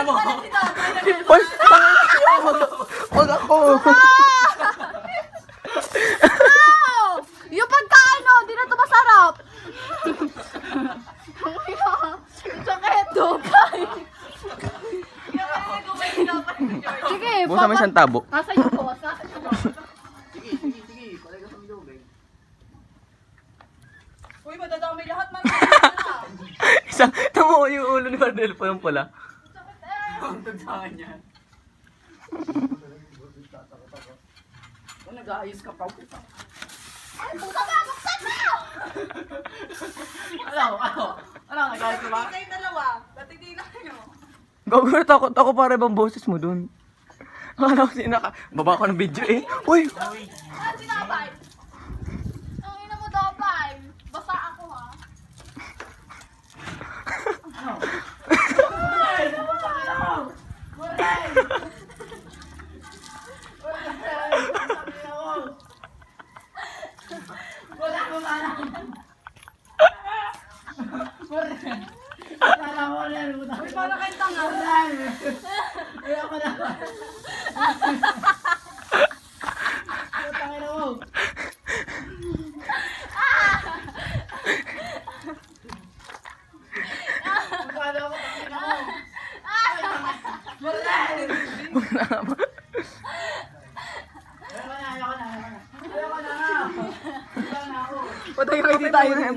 mo. Uy! Huwag ako! Yung pagkaano, di na ito masarap. Sakit, dopay. Sige, Busa mo isang tabo. Nasa iyo po, nasa iyo po. Sige. Palay ka sa lubig. Uy, madadamay lahat man. Isang, tamo yung ulo ni Mardel po yung pula. Ang tagsakan niya. Nag-aayos ka pa. Ay, puta ka, buksan mo! Ano, nag-aayos ka ba? Kayong dalawa, ba't hindi na kayo? Gagawin takot ako para ibang boses mo dun. Akala ko sinaka. Baba ko ng video eh. Uy! Ah, sinabay. Ang ina mo, dopay. Basta ako, ha? Uy, para kayong tanga. Patay ka, hindi tayo na.